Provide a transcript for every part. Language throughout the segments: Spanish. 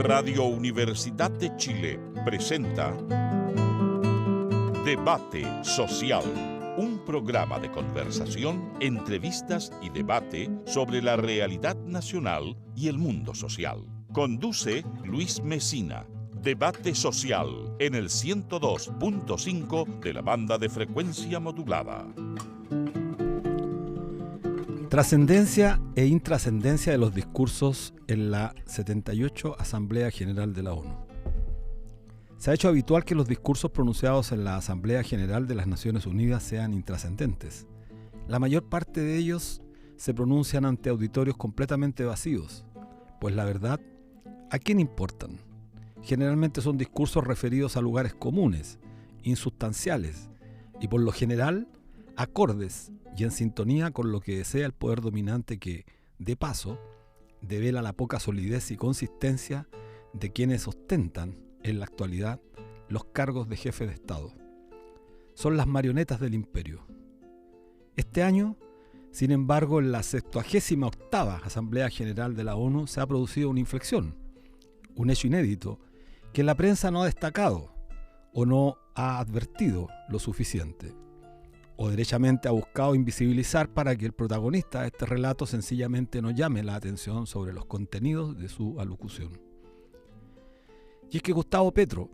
Radio Universidad de Chile presenta Debate Social, un programa de conversación, entrevistas y debate sobre la realidad nacional y el mundo social. Conduce Luis Mesina. Debate Social en el 102.5 de la banda de frecuencia modulada. Trascendencia e intrascendencia de los discursos en la 78 Asamblea General de la ONU. Se ha hecho habitual que los discursos pronunciados en la Asamblea General de las Naciones Unidas sean intrascendentes. La mayor parte de ellos se pronuncian ante auditorios completamente vacíos, pues la verdad, ¿a quién importan? Generalmente son discursos referidos a lugares comunes, insustanciales y por lo general acordes y en sintonía con lo que desea el poder dominante que, de paso, devela la poca solidez y consistencia de quienes ostentan en la actualidad los cargos de jefe de Estado. Son las marionetas del imperio. Este año, sin embargo, en la 78ª Asamblea General de la ONU se ha producido una inflexión, un hecho inédito que la prensa no ha destacado o no ha advertido lo suficiente, o derechamente ha buscado invisibilizar para que el protagonista de este relato sencillamente no llame la atención sobre los contenidos de su alocución. Y es que Gustavo Petro,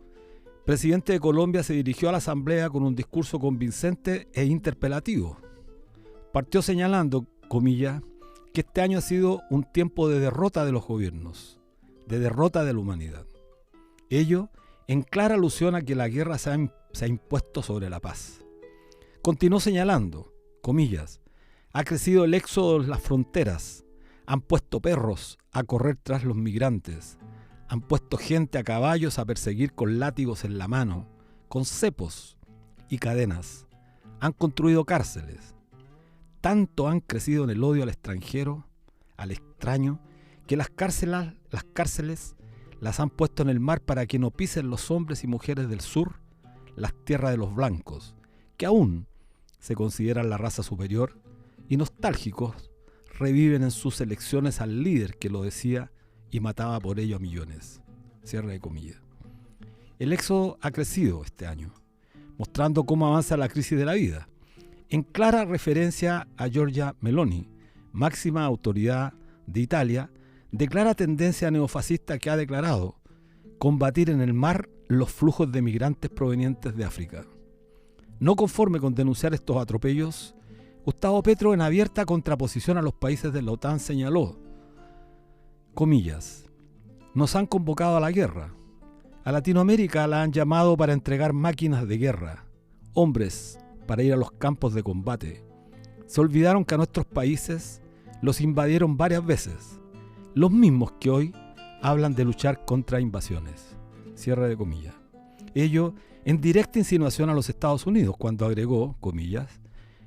presidente de Colombia, se dirigió a la asamblea con un discurso convincente e interpelativo. Partió señalando, comillas, que este año ha sido un tiempo de derrota de los gobiernos, de derrota de la humanidad. Ello en clara alusión a que la guerra se ha impuesto sobre la paz. Continuó señalando, comillas, ha crecido el éxodo en las fronteras, han puesto perros a correr tras los migrantes, han puesto gente a caballos a perseguir con látigos en la mano, con cepos y cadenas, han construido cárceles. Tanto han crecido en el odio al extranjero, al extraño, que las cárceles las han puesto en el mar para que no pisen los hombres y mujeres del sur, las tierras de los blancos, que aún se consideran la raza superior y nostálgicos reviven en sus elecciones al líder que lo decía y mataba por ello a millones. Cierre de comillas. El éxodo ha crecido este año, mostrando cómo avanza la crisis de la vida, en clara referencia a Giorgia Meloni, máxima autoridad de Italia, de clara tendencia neofascista que ha declarado combatir en el mar los flujos de migrantes provenientes de África. No conforme con denunciar estos atropellos, Gustavo Petro, en abierta contraposición a los países de la OTAN, señaló, comillas, nos han convocado a la guerra. A Latinoamérica la han llamado para entregar máquinas de guerra, hombres para ir a los campos de combate. Se olvidaron que a nuestros países los invadieron varias veces, los mismos que hoy hablan de luchar contra invasiones. Cierre de comillas. Ello en directa insinuación a los Estados Unidos, cuando agregó, comillas,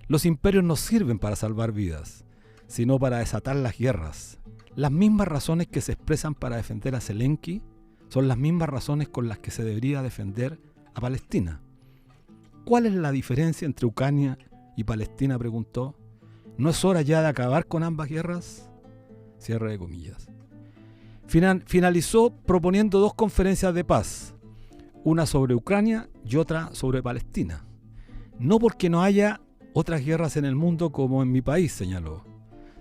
los imperios no sirven para salvar vidas, sino para desatar las guerras. Las mismas razones que se expresan para defender a Zelensky son las mismas razones con las que se debería defender a Palestina. ¿Cuál es la diferencia entre Ucrania y Palestina?, preguntó. ¿No es hora ya de acabar con ambas guerras? Cierre de comillas. Finalizó proponiendo 2 conferencias de paz, una sobre Ucrania y otra sobre Palestina. No porque no haya otras guerras en el mundo como en mi país, señaló,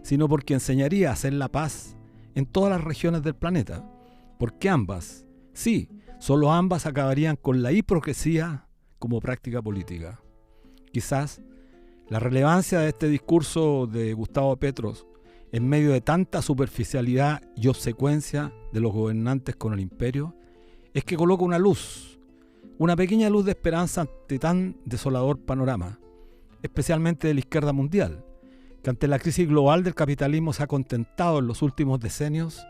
sino porque enseñaría a hacer la paz en todas las regiones del planeta, porque ambas, sí, solo ambas acabarían con la hipocresía como práctica política. Quizás la relevancia de este discurso de Gustavo Petro en medio de tanta superficialidad y obsecuencia de los gobernantes con el imperio es que coloca una luz, una pequeña luz de esperanza ante tan desolador panorama, especialmente de la izquierda mundial, que ante la crisis global del capitalismo se ha contentado en los últimos decenios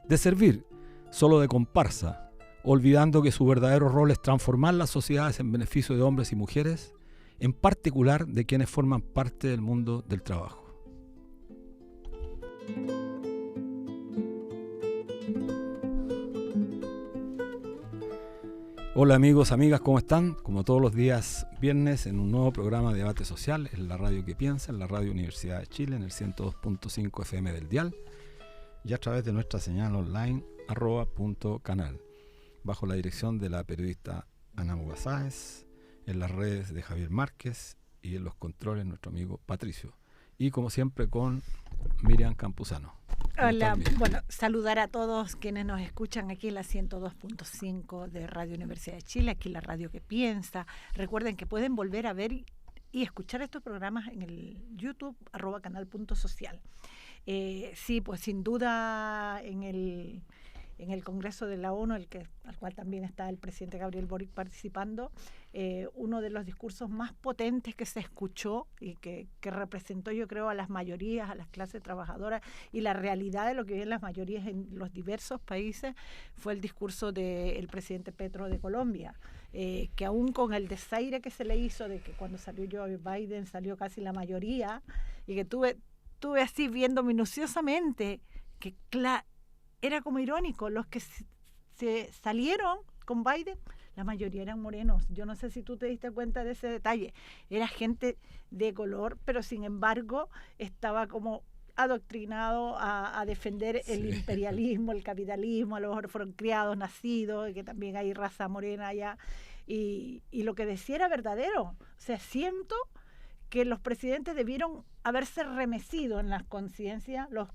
de servir solo de comparsa, olvidando que su verdadero rol es transformar las sociedades en beneficio de hombres y mujeres, en particular de quienes forman parte del mundo del trabajo. Hola amigos, amigas, ¿cómo están? Como todos los días viernes en un nuevo programa de debate social en la radio que piensa, en la radio Universidad de Chile, en el 102.5 FM del dial y a través de nuestra señal online @.canal, bajo la dirección de la periodista Ana Muga Sáez, en las redes de Javier Márquez y en los controles nuestro amigo Patricio. Y como siempre con Miriam Campuzano. Hola, bueno, saludar a todos quienes nos escuchan aquí en la 102.5 de Radio Universidad de Chile, aquí la radio que piensa. Recuerden que pueden volver a ver y escuchar estos programas en el YouTube, @canal.social. Sí, pues sin duda en el Congreso de la ONU, al cual también está el presidente Gabriel Boric participando, uno de los discursos más potentes que se escuchó y que representó, yo creo, a las mayorías, a las clases trabajadoras y la realidad de lo que viven las mayorías en los diversos países, fue el discurso del presidente Petro de Colombia, que aún con el desaire que se le hizo de que cuando salió Joe Biden salió casi la mayoría, y que tuve así viendo minuciosamente que era como irónico, los que se salieron con Biden, la mayoría eran morenos. Yo no sé si tú te diste cuenta de ese detalle. Era gente de color, pero sin embargo estaba como adoctrinado a defender el imperialismo, el capitalismo. A lo mejor fueron criados, nacidos, y que también hay raza morena allá. Y lo que decía era verdadero. O sea, siento que los presidentes debieron haberse remecido en las conciencias, los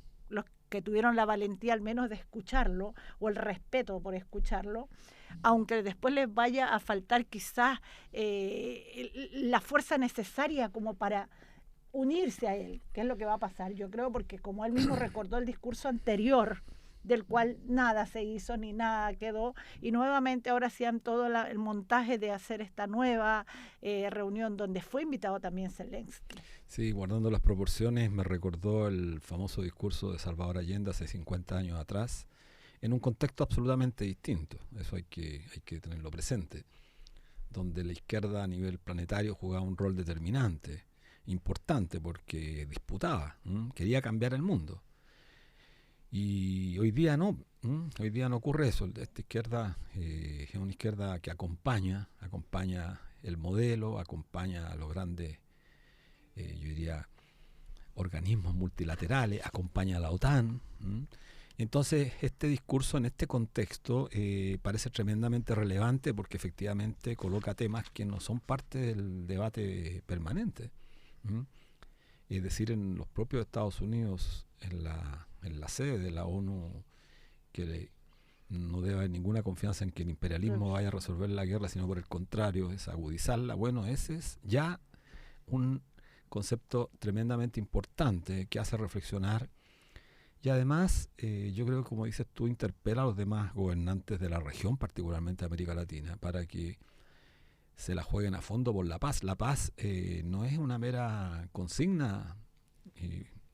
que tuvieron la valentía al menos de escucharlo, o el respeto por escucharlo, aunque después les vaya a faltar quizás la fuerza necesaria como para unirse a él, que es lo que va a pasar, yo creo, porque como él mismo recordó el discurso anterior, del cual nada se hizo ni nada quedó, y nuevamente ahora hacían todo el montaje de hacer esta nueva reunión donde fue invitado también Zelensky. Sí, guardando las proporciones, me recordó el famoso discurso de Salvador Allende hace 50 años atrás, en un contexto absolutamente distinto. Eso hay que tenerlo presente, donde la izquierda a nivel planetario jugaba un rol determinante, importante, porque disputaba, quería cambiar el mundo. Y hoy día no ocurre eso. Esta izquierda es una izquierda que acompaña el modelo, acompaña a los grandes, yo diría, organismos multilaterales, acompaña a la OTAN. Entonces, este discurso en este contexto parece tremendamente relevante, porque efectivamente coloca temas que no son parte del debate permanente. Es decir, en los propios Estados Unidos, en la sede de la ONU, que no debe haber ninguna confianza en que el imperialismo vaya a resolver la guerra, sino por el contrario, es agudizarla. Bueno, ese es ya un concepto tremendamente importante que hace reflexionar, y además yo creo que, como dices tú, interpela a los demás gobernantes de la región, particularmente de América Latina, para que se la jueguen a fondo por la paz. La paz no es una mera consigna,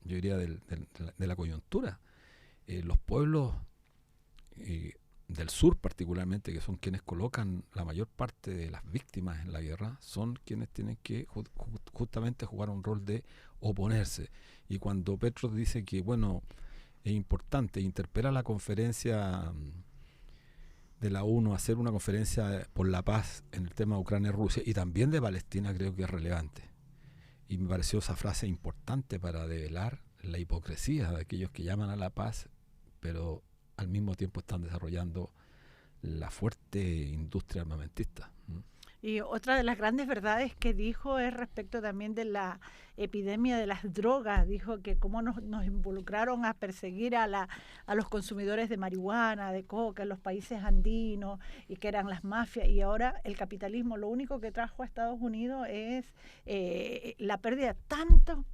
yo diría, de la coyuntura. Los pueblos del sur particularmente, que son quienes colocan la mayor parte de las víctimas en la guerra, son quienes tienen que justamente jugar un rol de oponerse. Y cuando Petro dice que, bueno, es importante, interpela la conferencia de la ONU, hacer una conferencia por la paz en el tema de Ucrania y Rusia, y también de Palestina, creo que es relevante. Y me pareció esa frase importante para develar la hipocresía de aquellos que llaman a la paz, pero al mismo tiempo están desarrollando la fuerte industria armamentista. Y otra de las grandes verdades que dijo es respecto también de la epidemia de las drogas. Dijo que cómo nos involucraron a perseguir a los consumidores de marihuana, de coca en los países andinos, y que eran las mafias. Y ahora el capitalismo lo único que trajo a Estados Unidos es la pérdida de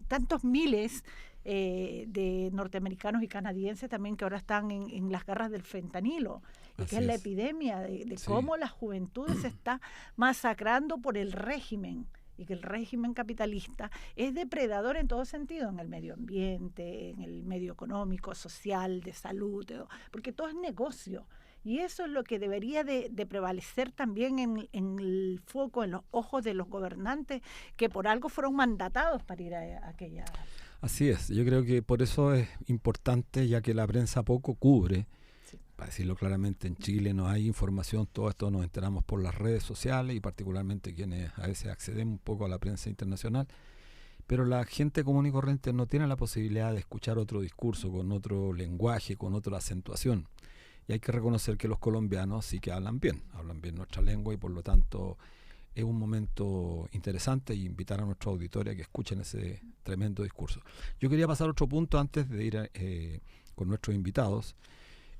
tantos miles de norteamericanos y canadienses también, que ahora están en las garras del fentanilo, y que es la epidemia de cómo la juventud se está masacrando por el régimen, y que el régimen capitalista es depredador en todo sentido, en el medio ambiente, en el medio económico, social, de salud, porque todo es negocio. Y eso es lo que debería de prevalecer también en el foco, en los ojos de los gobernantes, que por algo fueron mandatados para ir a aquella... Así es, yo creo que por eso es importante, ya que la prensa poco cubre, para decirlo claramente, en Chile no hay información, todo esto nos enteramos por las redes sociales, y particularmente quienes a veces accedemos un poco a la prensa internacional, pero la gente común y corriente no tiene la posibilidad de escuchar otro discurso, con otro lenguaje, con otra acentuación. Y hay que reconocer que los colombianos sí que hablan bien nuestra lengua, y por lo tanto es un momento interesante, y invitar a nuestra auditoria a que escuchen ese tremendo discurso. Yo quería pasar a otro punto antes de ir con nuestros invitados.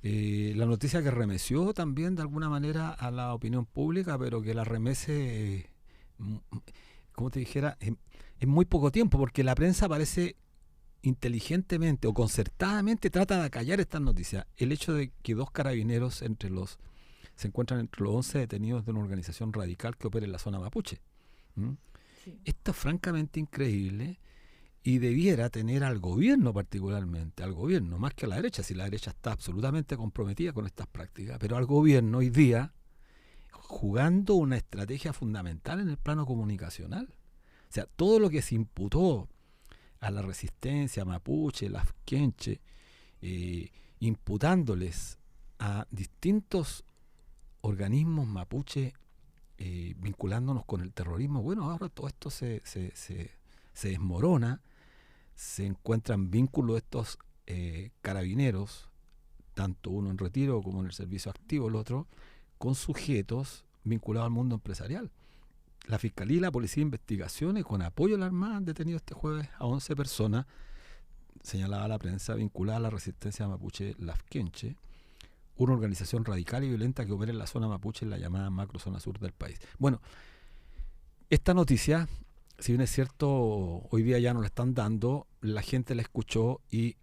La noticia que remeció también de alguna manera a la opinión pública, pero que la remece, como te dijera, en muy poco tiempo, porque la prensa parece inteligentemente o concertadamente trata de acallar estas noticias. El hecho de que 2 carabineros se encuentran entre los 11 detenidos de una organización radical que opera en la zona mapuche. Sí. Esto es francamente increíble, y debiera tener al gobierno, particularmente al gobierno, más que a la derecha, si la derecha está absolutamente comprometida con estas prácticas, pero al gobierno hoy día jugando una estrategia fundamental en el plano comunicacional. O sea, todo lo que se imputó a la resistencia mapuche, las quenche, imputándoles a distintos organismos mapuche, vinculándonos con el terrorismo, bueno, ahora todo esto se desmorona. Se encuentran vínculos de estos carabineros, tanto uno en retiro como en el servicio activo, el otro, con sujetos vinculados al mundo empresarial. La Fiscalía y la Policía de Investigaciones, con apoyo de la Armada, han detenido este jueves a 11 personas, señalaba la prensa, vinculadas a la resistencia mapuche Lafkenche, una organización radical y violenta que opera en la zona mapuche, en la llamada macrozona sur del país. Bueno, esta noticia, si bien es cierto, hoy día ya no la están dando, la gente la escuchó y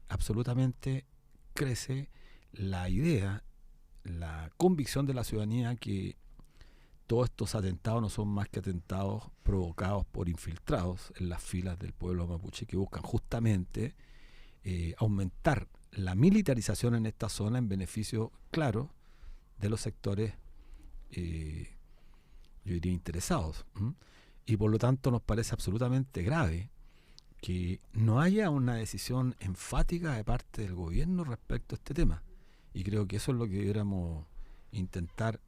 absolutamente crece la idea, la convicción de la ciudadanía que todos estos atentados no son más que atentados provocados por infiltrados en las filas del pueblo mapuche, que buscan justamente aumentar la militarización en esta zona en beneficio, claro, de los sectores, yo diría, interesados. Y por lo tanto nos parece absolutamente grave que no haya una decisión enfática de parte del gobierno respecto a este tema. Y creo que eso es lo que debiéramos intentar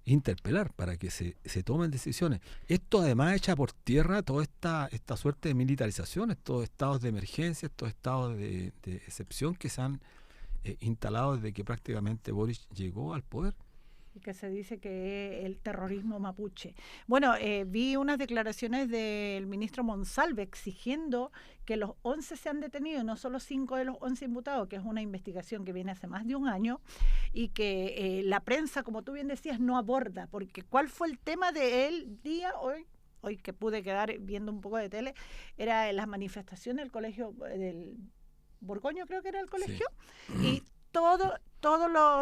interpelar para que se tomen decisiones. Esto además echa por tierra toda esta suerte de militarización, estos estados de emergencia, estos estados de excepción que se han instalado desde que prácticamente Boric llegó al poder. Y que se dice que es el terrorismo mapuche. Bueno, vi unas declaraciones del ministro Monsalve exigiendo que los 11 sean detenidos, no solo 5 de los 11 imputados, que es una investigación que viene hace más de un año, y que la prensa, como tú bien decías, no aborda, porque ¿cuál fue el tema del día hoy que pude quedar viendo un poco de tele? Era las manifestaciones del colegio del Borgoño, creo que era el colegio, sí. Y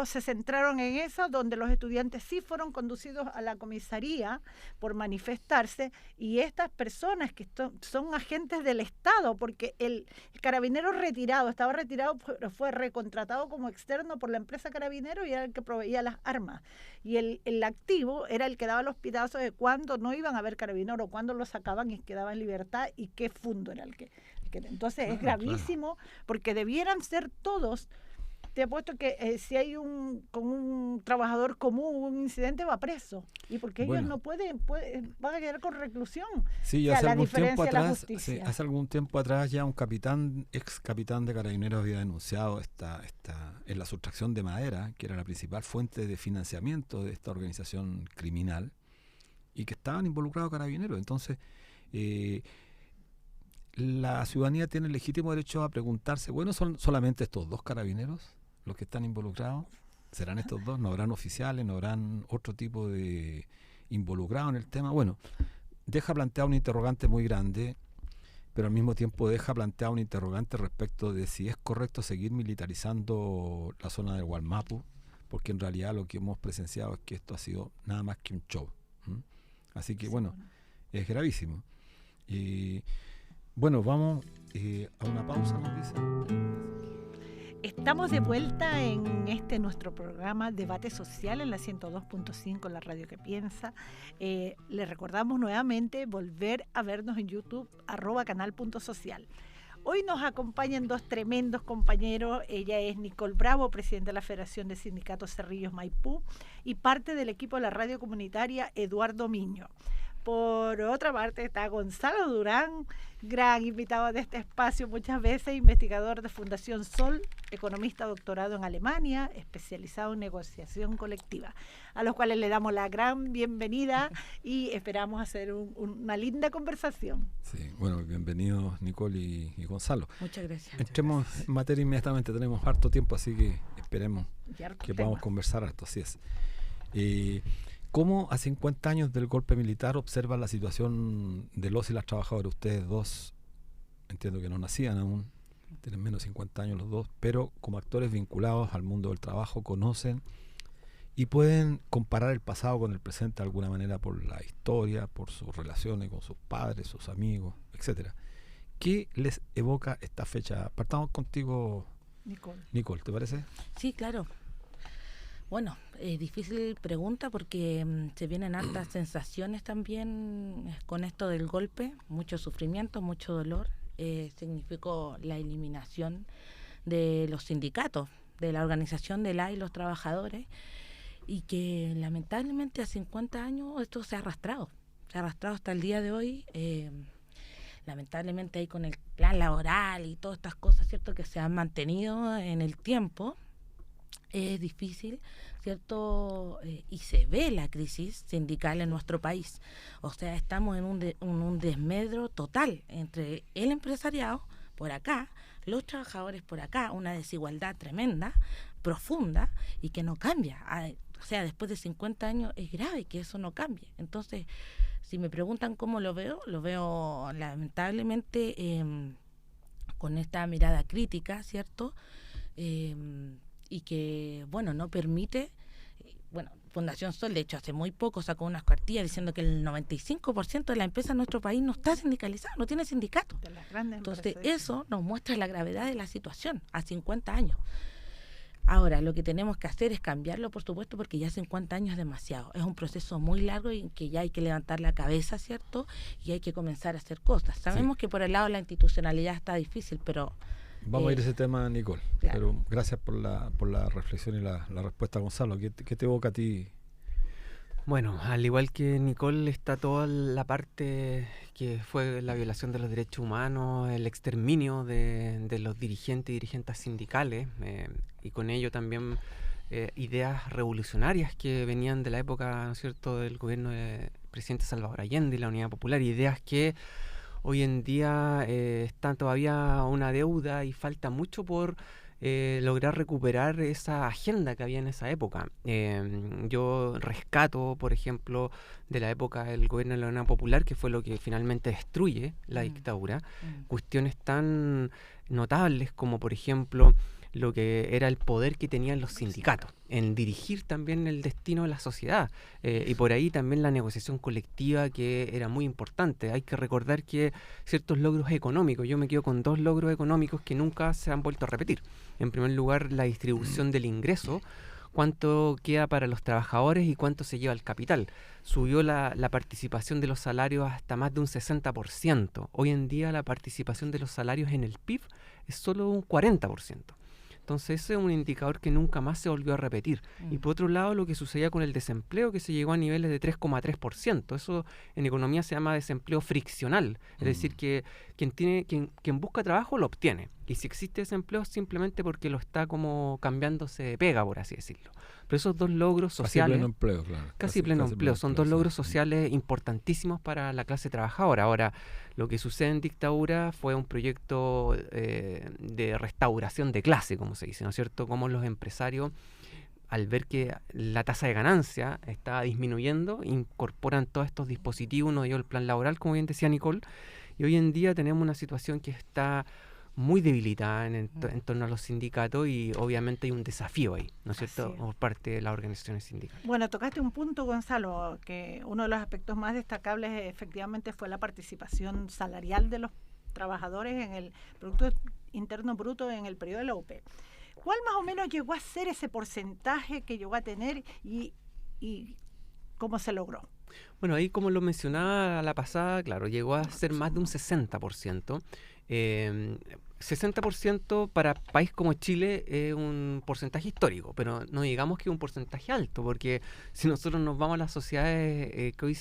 se centraron en eso, donde los estudiantes sí fueron conducidos a la comisaría por manifestarse, y estas personas que son agentes del Estado, porque el carabinero estaba retirado, pero fue recontratado como externo por la empresa Carabinero y era el que proveía las armas. Y el activo era el que daba los pitazos de cuándo no iban a ver carabinero, o cuándo lo sacaban y quedaba en libertad, y qué fondo era el que entonces es gravísimo, porque debieran ser todos. Te apuesto que si hay con un trabajador común un incidente, va preso. Y porque ellos no van a quedar con reclusión. Sí, hace algún tiempo atrás ya un ex capitán de Carabineros había denunciado en la sustracción de madera, que era la principal fuente de financiamiento de esta organización criminal, y que estaban involucrados Carabineros. Entonces, la ciudadanía tiene el legítimo derecho a preguntarse, bueno, ¿son solamente estos 2 carabineros los que están involucrados? ¿Serán estos 2? ¿No habrán oficiales? ¿No habrán otro tipo de involucrados en el tema? Bueno, deja planteado un interrogante muy grande, pero al mismo tiempo deja planteado un interrogante respecto de si es correcto seguir militarizando la zona del Gualmapu, porque en realidad lo que hemos presenciado es que esto ha sido nada más que un show. Así que bueno, es gravísimo. Bueno, vamos a una pausa, nos dicen. Estamos de vuelta en nuestro programa Debate Social en la 102.5, la radio que piensa. Les recordamos nuevamente volver a vernos en YouTube, @canal.social. Hoy nos acompañan 2 tremendos compañeros. Ella es Nicole Bravo, presidenta de la Federación de Sindicatos Cerrillos Maipú, y parte del equipo de la radio comunitaria Eduardo Miño. Por otra parte está Gonzalo Durán, gran invitado de este espacio muchas veces, investigador de Fundación Sol, economista doctorado en Alemania, especializado en negociación colectiva, a los cuales le damos la gran bienvenida y esperamos hacer una linda conversación. Sí, bueno, bienvenidos Nicole y Gonzalo. Muchas gracias. Entremos en materia inmediatamente, tenemos harto tiempo, así que esperemos que podamos conversar harto, así es. ¿Cómo a 50 años del golpe militar observan la situación de los y las trabajadoras? Ustedes dos, entiendo que no nacían aún, tienen menos de 50 años los dos, pero como actores vinculados al mundo del trabajo conocen y pueden comparar el pasado con el presente de alguna manera por la historia, por sus relaciones con sus padres, sus amigos, etcétera. ¿Qué les evoca esta fecha? Partamos contigo, Nicole, ¿te parece? Sí, claro. Bueno, difícil pregunta porque se vienen hartas sensaciones también con esto del golpe, mucho sufrimiento, mucho dolor. Significó la eliminación de los sindicatos, de la organización de y los trabajadores, y que lamentablemente a 50 años esto se ha arrastrado hasta el día de hoy. Lamentablemente ahí con el plan laboral y todas estas cosas, ¿cierto?, que se han mantenido en el tiempo. Es difícil, ¿cierto? Y se ve la crisis sindical en nuestro país. O sea, estamos en un desmedro total entre el empresariado por acá, los trabajadores por acá, una desigualdad tremenda, profunda y que no cambia. O sea, después de 50 años es grave que eso no cambie. Entonces, si me preguntan cómo lo veo lamentablemente con esta mirada crítica, ¿cierto? Y que, bueno, no permite, Fundación Sol, de hecho, hace muy poco sacó unas cartillas diciendo que el 95% de la empresa en nuestro país no está sindicalizada, no tiene sindicato. Entonces, eso nos muestra la gravedad de la situación a 50 años. Ahora, lo que tenemos que hacer es cambiarlo, por supuesto, porque ya 50 años es demasiado. Es un proceso muy largo y que ya hay que levantar la cabeza, ¿cierto? Y hay que comenzar a hacer cosas. Sabemos que por el lado de la institucionalidad está difícil, pero... Vamos a ir a ese tema, Nicole, claro. Pero gracias por la reflexión y la respuesta, Gonzalo. ¿Qué te evoca a ti? Bueno, al igual que Nicole está toda la parte que fue la violación de los derechos humanos, el exterminio de los dirigentes y dirigentes sindicales, y con ello también ideas revolucionarias que venían de la época, ¿no es cierto?, del gobierno del presidente Salvador Allende y la Unidad Popular, ideas que hoy en día está todavía una deuda y falta mucho por lograr recuperar esa agenda que había en esa época. Yo rescato, por ejemplo, de la época del gobierno de la Unidad Popular, que fue lo que finalmente destruye la dictadura, cuestiones tan notables como, por ejemplo, lo que era el poder que tenían los sindicatos en dirigir también el destino de la sociedad, y por ahí también la negociación colectiva, que era muy importante. Hay que recordar que ciertos logros económicos, yo me quedo con 2 logros económicos que nunca se han vuelto a repetir. En primer lugar, la distribución del ingreso, cuánto queda para los trabajadores y cuánto se lleva el capital. Subió la participación de los salarios hasta más de un 60%. Hoy en día la participación de los salarios en el PIB es solo un 40%. Entonces ese es un indicador que nunca más se volvió a repetir. Y por otro lado, lo que sucedía con el desempleo, que se llegó a niveles de 3,3%. Eso en economía se llama desempleo friccional. Es decir, que quien busca trabajo lo obtiene. Y si existe desempleo es simplemente porque lo está como cambiándose de pega, por así decirlo. Pero esos 2 logros sociales... Casi pleno empleo, claro. Casi pleno empleo. Son 2 logros sociales importantísimos para la clase trabajadora. Ahora, lo que sucede en dictadura fue un proyecto de restauración de clase, como se dice, ¿no es cierto? Como los empresarios, al ver que la tasa de ganancia está disminuyendo, incorporan todos estos dispositivos, uno de ellos el plan laboral, como bien decía Nicole, y hoy en día tenemos una situación que está muy debilitada en torno a los sindicatos, y obviamente hay un desafío ahí, ¿no es cierto?, por parte de las organizaciones sindicales. Bueno, tocaste un punto, Gonzalo, que uno de los aspectos más destacables efectivamente fue la participación salarial de los trabajadores en el Producto Interno Bruto en el periodo de la UP. ¿Cuál más o menos llegó a ser ese porcentaje que llegó a tener y cómo se logró? Bueno, ahí como lo mencionaba la pasada, claro, llegó a ser más de un 60%. 60% para país como Chile es un porcentaje histórico, pero no digamos que es un porcentaje alto, porque si nosotros nos vamos a las sociedades, que hoy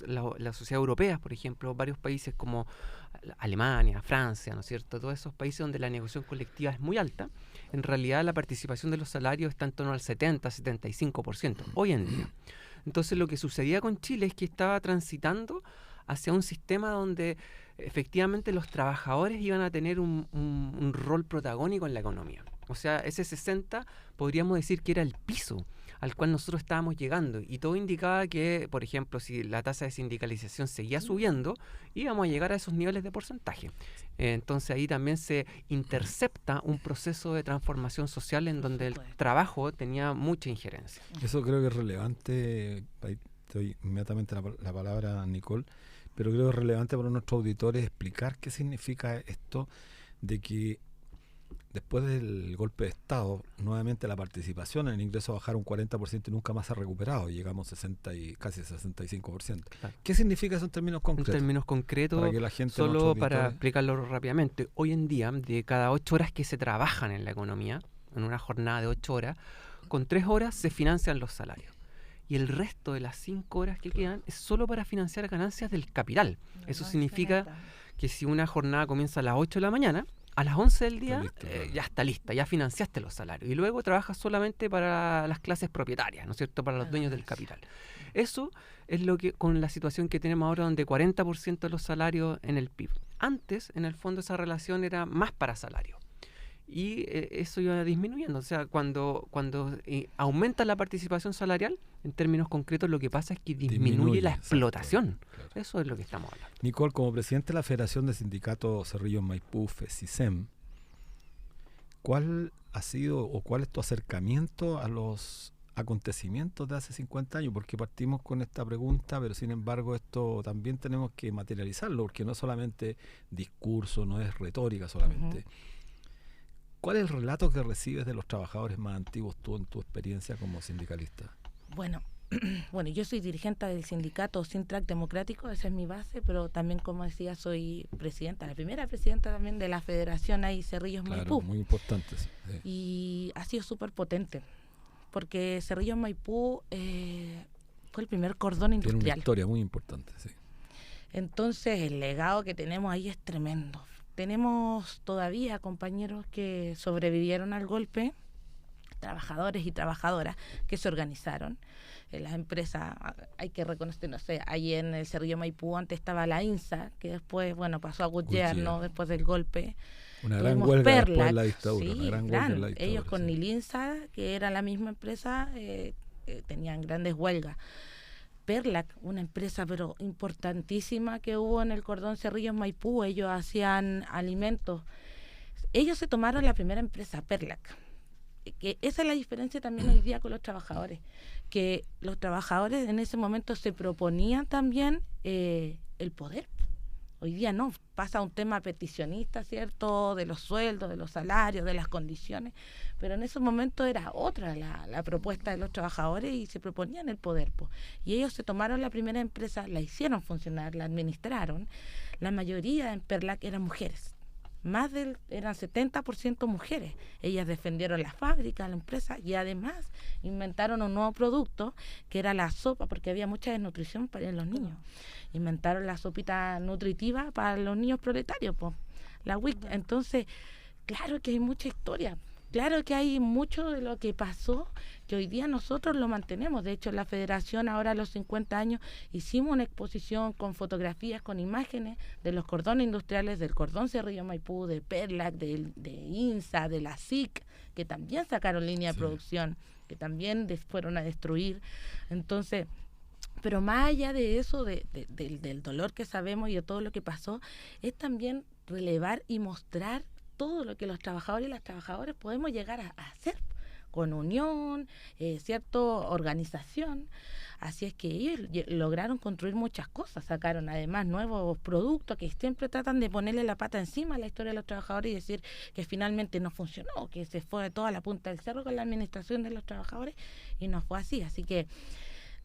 las sociedades europeas, por ejemplo, varios países como Alemania, Francia, ¿no es cierto? Todos esos países donde la negociación colectiva es muy alta, en realidad la participación de los salarios está en torno al 70-75% hoy en día. Entonces lo que sucedía con Chile es que estaba transitando hacia un sistema donde efectivamente los trabajadores iban a tener un rol protagónico en la economía. O sea, ese 60 podríamos decir que era el piso al cual nosotros estábamos llegando, y todo indicaba que, por ejemplo, si la tasa de sindicalización seguía subiendo, íbamos a llegar a esos niveles de porcentaje. Entonces ahí también se intercepta un proceso de transformación social en donde el trabajo tenía mucha injerencia. Eso creo que es relevante, ahí te doy inmediatamente la palabra a Nicole, pero creo que es relevante para nuestros auditores explicar qué significa esto de que después del golpe de Estado, nuevamente la participación en el ingreso bajaron un 40% y nunca más se ha recuperado. Llegamos a casi 65%. Claro. ¿Qué significa eso en términos concretos? En términos concretos, para que la gente, solo para explicarlo rápidamente, hoy en día, de cada 8 horas que se trabajan en la economía, en una jornada de 8 horas, con 3 horas se financian los salarios. Y el resto de las 5 horas que quedan es solo para financiar ganancias del capital. Eso significa que si una jornada comienza a las 8 de la mañana, a las 11 del día ya está lista, ya financiaste los salarios. Y luego trabajas solamente para las clases propietarias, ¿no es cierto?, para los dueños del capital. Eso es lo que, con la situación que tenemos ahora, donde 40% de los salarios en el PIB. Antes, en el fondo, esa relación era más para salario. Y eso iba disminuyendo. O sea, cuando aumenta la participación salarial, en términos concretos, lo que pasa es que disminuye la explotación. Claro. Eso es lo que estamos hablando. Nicole, como presidente de la Federación de Sindicatos Cerrillos Maipú, FESICEM, ¿cuál ha sido o cuál es tu acercamiento a los acontecimientos de hace 50 años? Porque partimos con esta pregunta, pero sin embargo esto también tenemos que materializarlo, porque no es solamente discurso, no es retórica solamente. ¿Cuál es el relato que recibes de los trabajadores más antiguos tú en tu experiencia como sindicalista? Bueno, yo soy dirigente del sindicato Sintrac Democrático, esa es mi base, pero también, como decía, soy presidenta, la primera presidenta también de la Federación ahí Cerrillos Maipú. Muy importante. Sí. Y ha sido súper potente, porque Cerrillos Maipú fue el primer cordón industrial. Tiene una historia muy importante, sí. Entonces el legado que tenemos ahí es tremendo. Tenemos todavía compañeros que sobrevivieron al golpe, trabajadores y trabajadoras que se organizaron. En las empresas, hay que reconocer, no sé, ahí en el Cerrillo Maipú antes estaba la INSA, que después, pasó a Goodyear, ¿no?, después del golpe. Una gran huelga Perlac, después de la dictadura. Sí, una gran huelga en la dictadura. Ellos con Nilinsa, que era la misma empresa, tenían grandes huelgas. Perlac, una empresa pero importantísima que hubo en el cordón Cerrillos Maipú, ellos hacían alimentos. Ellos se tomaron la primera empresa, Perlac. Que esa es la diferencia también hoy día con los trabajadores, que los trabajadores en ese momento se proponían también el poder. Hoy día no, pasa un tema peticionista, ¿cierto?, de los sueldos, de los salarios, de las condiciones, pero en ese momento era otra la propuesta de los trabajadores y se proponían el poder. Y ellos se tomaron la primera empresa, la hicieron funcionar, la administraron. La mayoría en Perlac eran mujeres, eran 70% mujeres. Ellas defendieron la fábrica, la empresa, y además inventaron un nuevo producto que era la sopa, porque había mucha desnutrición para los niños. Inventaron la sopita nutritiva para los niños proletarios, la WIC. Entonces, claro que hay mucha historia, claro que hay mucho de lo que pasó que hoy día nosotros lo mantenemos. De hecho, en la Federación, ahora a los 50 años, hicimos una exposición con fotografías, con imágenes de los cordones industriales, del cordón Cerrillo Maipú, de Perlac, de INSA, de la SIC, que también sacaron línea de producción, que también fueron a destruir. Entonces, pero más allá de eso, del dolor que sabemos y de todo lo que pasó, es también relevar y mostrar todo lo que los trabajadores y las trabajadoras podemos llegar a hacer con unión, organización. Así es que ellos lograron construir muchas cosas, sacaron además nuevos productos que siempre tratan de ponerle la pata encima a la historia de los trabajadores y decir que finalmente no funcionó, que se fue de toda la punta del cerro con la administración de los trabajadores, y no fue así. Así que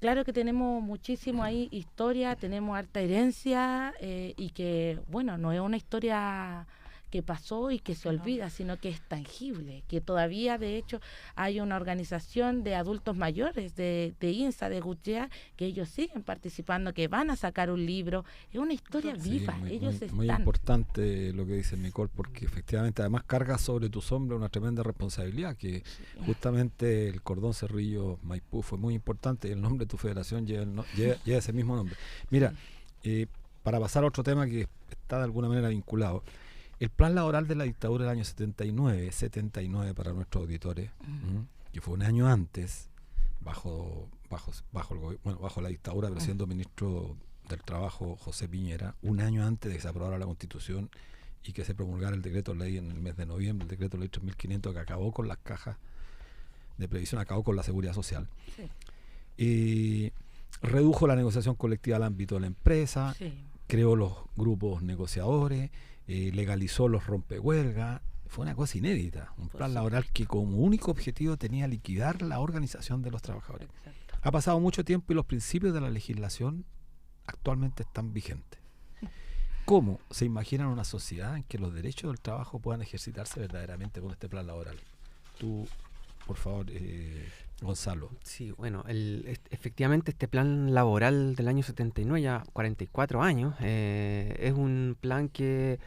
claro que tenemos muchísimo ahí historia, tenemos harta herencia, y que, no es una historia que pasó y que se olvida, sino que es tangible, que todavía de hecho hay una organización de adultos mayores de INSA, de Gutiérrez, que ellos siguen participando, que van a sacar un libro, es una historia viva, ellos están. Muy importante lo que dice Nicole, porque efectivamente además carga sobre tus hombros una tremenda responsabilidad, que justamente el cordón Cerrillo Maipú fue muy importante y el nombre de tu federación lleva ese mismo nombre. Mira, para pasar a otro tema que está de alguna manera vinculado, el plan laboral de la dictadura del año 79 para nuestros auditores, que fue un año antes, bajo la dictadura, pero siendo ministro del Trabajo José Piñera, un año antes de que se aprobara la Constitución y que se promulgara el decreto ley en el mes de noviembre, el decreto ley 3500, que acabó con las cajas de previsión, acabó con la seguridad social. Y redujo la negociación colectiva al ámbito de la empresa, creó los grupos negociadores, legalizó los rompehuelgas. Fue una cosa inédita, un plan laboral que como único objetivo tenía liquidar la organización de los trabajadores. Exacto. Ha pasado mucho tiempo y los principios de la legislación actualmente están vigentes. ¿Cómo se imagina una sociedad en que los derechos del trabajo puedan ejercitarse verdaderamente con este plan laboral? Tú, por favor, Gonzalo. Sí, bueno, efectivamente este plan laboral del año 79, ya 44 años, es un plan que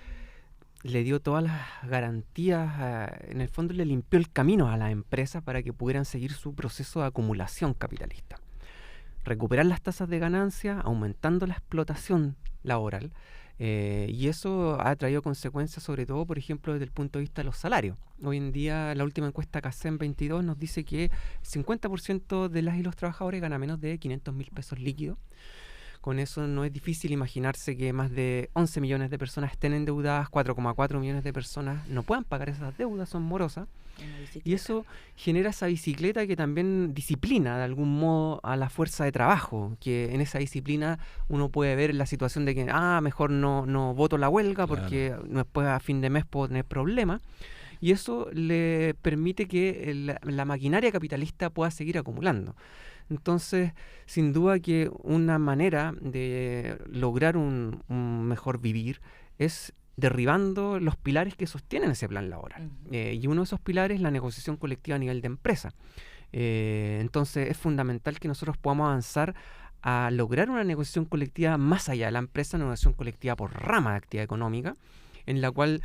le dio todas las garantías, en el fondo le limpió el camino a las empresas para que pudieran seguir su proceso de acumulación capitalista. Recuperar las tasas de ganancia, aumentando la explotación laboral, y eso ha traído consecuencias sobre todo, por ejemplo, desde el punto de vista de los salarios. Hoy en día la última encuesta CACEM 22 nos dice que el 50% de las y los trabajadores gana menos de 500.000 pesos líquidos. Con eso no es difícil imaginarse que más de 11 millones de personas estén endeudadas, 4,4 millones de personas no puedan pagar esas deudas, son morosas. Y eso genera esa bicicleta que también disciplina de algún modo a la fuerza de trabajo, que en esa disciplina uno puede ver la situación de que mejor no voto la huelga porque después a fin de mes puedo tener problemas. Y eso le permite que la maquinaria capitalista pueda seguir acumulando. Entonces, sin duda que una manera de lograr un mejor vivir es derribando los pilares que sostienen ese plan laboral. Y uno de esos pilares es la negociación colectiva a nivel de empresa. Entonces, es fundamental que nosotros podamos avanzar a lograr una negociación colectiva más allá de la empresa, una negociación colectiva por rama de actividad económica, en la cual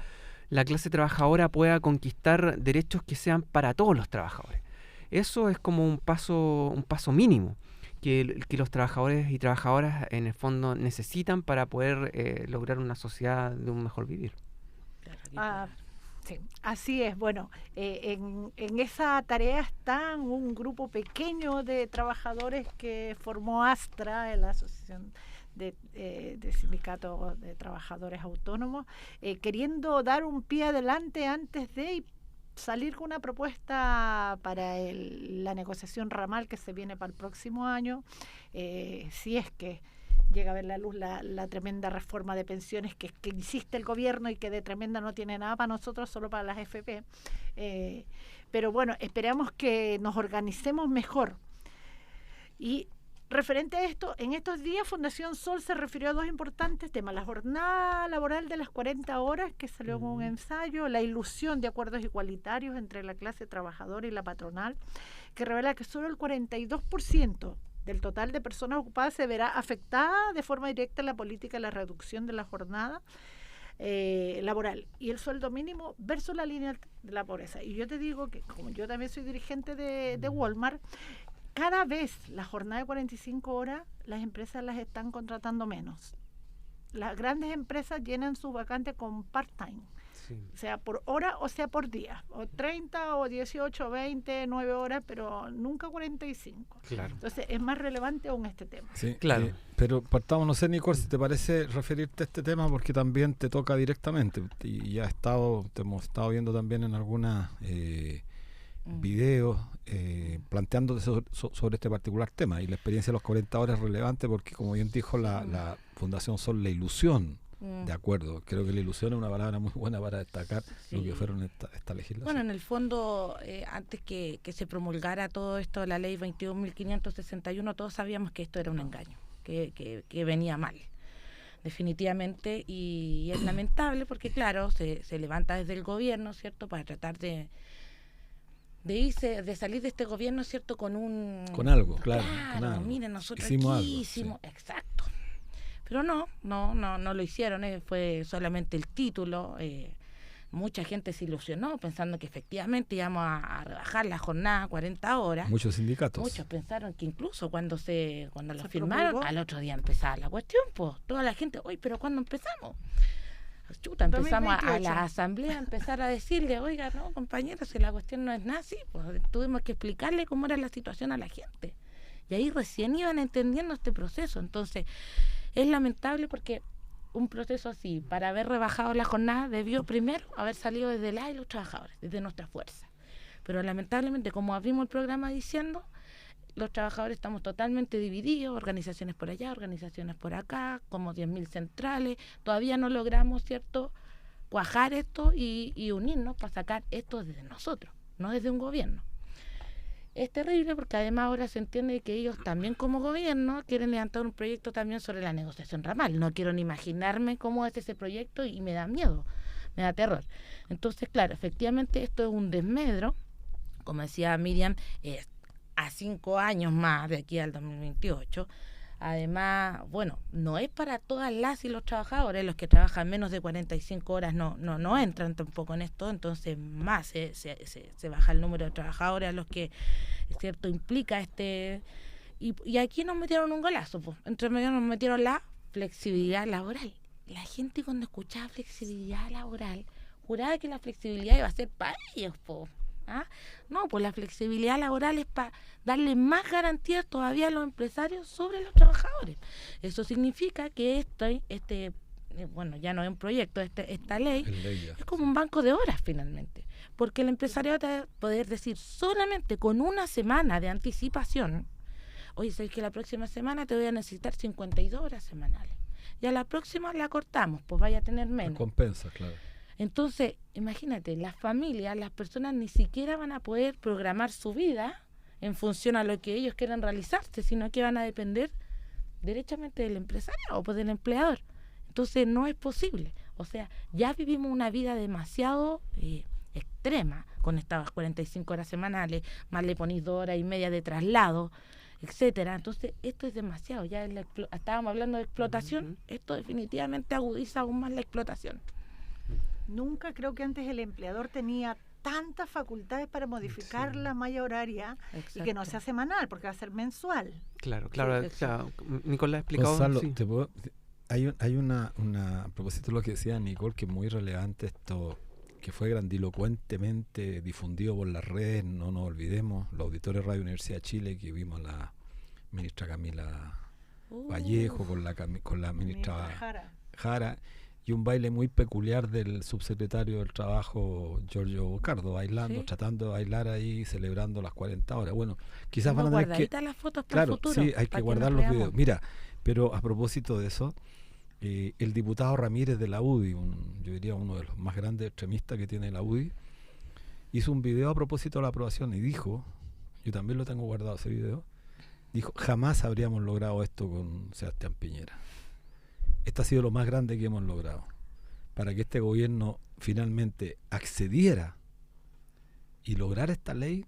la clase trabajadora pueda conquistar derechos que sean para todos los trabajadores. Eso es como un paso mínimo que los trabajadores y trabajadoras en el fondo necesitan para poder lograr una sociedad de un mejor vivir. Sí, así es. Bueno, en esa tarea está un grupo pequeño de trabajadores que formó ASTRA, la Asociación de Sindicatos de Trabajadores Autónomos, queriendo dar un pie adelante antes de salir con una propuesta para la negociación ramal que se viene para el próximo año, si es que llega a ver la luz la tremenda reforma de pensiones que insiste el gobierno y que de tremenda no tiene nada para nosotros, solo para las FP. Pero bueno, esperamos que nos organicemos mejor. Y referente a esto, en estos días Fundación Sol se refirió a dos importantes temas: la jornada laboral de las 40 horas, que salió con un ensayo, la ilusión de acuerdos igualitarios entre la clase trabajadora y la patronal, que revela que solo el 42% del total de personas ocupadas se verá afectada de forma directa en la política de la reducción de la jornada laboral y el sueldo mínimo versus la línea de la pobreza. Y yo te digo que, como yo también soy dirigente de Walmart, cada vez la jornada de 45 horas, las empresas las están contratando menos. Las grandes empresas llenan sus vacantes con part-time, sea por hora o sea por día, o 30 o 18, 20, 9 horas, pero nunca 45. Claro. Entonces es más relevante aún este tema. Sí, claro. Pero partamos, no sé, Nicole, si te parece referirte a este tema, porque también te toca directamente y ya te hemos estado viendo también en algunas videos planteando sobre este particular tema, y la experiencia de los 40 horas es relevante porque, como bien dijo la Fundación Sol, la ilusión, de acuerdo, creo que la ilusión es una palabra muy buena para destacar lo que fueron esta legislación. Bueno, en el fondo, antes que se promulgara todo esto, la ley 21.561, todos sabíamos que esto era un engaño, que venía mal. definitivamente, y es lamentable porque, claro, se levanta desde el gobierno, ¿cierto?, para tratar de salir de este gobierno, ¿cierto?, con algo, claro. Con algo. Miren, nosotros hicimos aquí algo, hicimos, sí. exacto. Pero no lo hicieron, fue solamente el título. Mucha gente se ilusionó pensando que efectivamente íbamos a rebajar la jornada a 40 horas. Muchos sindicatos. Muchos pensaron que incluso cuando lo firmaron, promulgó, al otro día empezaba la cuestión, pues toda la gente, oye, pero ¿cuándo empezamos? Chuta, empezamos a la asamblea a empezar a decirle, oiga, no, compañeros, si la cuestión no es nada así, pues tuvimos que explicarle cómo era la situación a la gente. Y ahí recién iban entendiendo este proceso. Entonces, es lamentable porque un proceso así, para haber rebajado la jornada, debió primero haber salido desde la y los trabajadores, desde nuestra fuerza. Pero lamentablemente, como abrimos el programa diciendo, los trabajadores estamos totalmente divididos, organizaciones por allá, organizaciones por acá, como 10.000 centrales, todavía no logramos, ¿cierto?, cuajar esto y unirnos para sacar esto desde nosotros, no desde un gobierno. Es terrible porque además ahora se entiende que ellos también como gobierno quieren levantar un proyecto también sobre la negociación ramal. No quiero ni imaginarme cómo es ese proyecto y me da miedo, me da terror. Entonces, claro, efectivamente esto es un desmedro, como decía Miriam, a 5 años más de aquí al 2028. Además, bueno, no es para todas las y los trabajadores, los que trabajan menos de 45 horas no entran tampoco en esto, entonces más se baja el número de trabajadores a los que, es cierto, implica y aquí nos metieron un golazo, pues. Entre medio nos metieron la flexibilidad laboral. La gente cuando escuchaba flexibilidad laboral, juraba que la flexibilidad iba a ser para ellos, pues. ¿Ah? No, pues la flexibilidad laboral es para darle más garantías todavía a los empresarios sobre los trabajadores. Eso significa que bueno, ya no es un proyecto, esta ley es como un banco de horas finalmente, porque el empresario va a poder decir solamente con una semana de anticipación, oye, sabes que la próxima semana te voy a necesitar 52 horas semanales, y a la próxima la cortamos, pues vaya a tener menos. Compensa, claro. Entonces, imagínate, las familias, las personas ni siquiera van a poder programar su vida en función a lo que ellos quieran realizarse, sino que van a depender derechamente del empresario o del empleador. Entonces, no es posible. O sea, ya vivimos una vida demasiado extrema con estas 45 horas semanales, más le ponís 2 horas y media de traslado, etcétera. Entonces, esto es demasiado. Ya estábamos hablando de explotación, esto definitivamente agudiza aún más la explotación. Nunca creo que antes el empleador tenía tantas facultades para modificar la malla horaria. Exacto. Y que no sea semanal, porque va a ser mensual. Claro. Nicolás ha explicado. Gonzalo, sí. Hay una a propósito de lo que decía Nicole, que es muy relevante esto, que fue grandilocuentemente difundido por las redes, no nos olvidemos, los auditores de Radio Universidad de Chile, que vimos a la ministra Camila Vallejo con la ministra Jara, y un baile muy peculiar del subsecretario del Trabajo, Giorgio Bocardo, bailando, sí, tratando de bailar ahí, celebrando las 40 horas. Bueno, quizás van a tener que... las fotos para claro, el futuro, sí, hay que guardar los videos. Mira, pero a propósito de eso, el diputado Ramírez de la UDI, yo diría uno de los más grandes extremistas que tiene la UDI, hizo un video a propósito de la aprobación y dijo, yo también lo tengo guardado ese video, dijo, jamás habríamos logrado esto con Sebastián Piñera. Esto ha sido lo más grande que hemos logrado. Para que este gobierno finalmente accediera y lograra esta ley,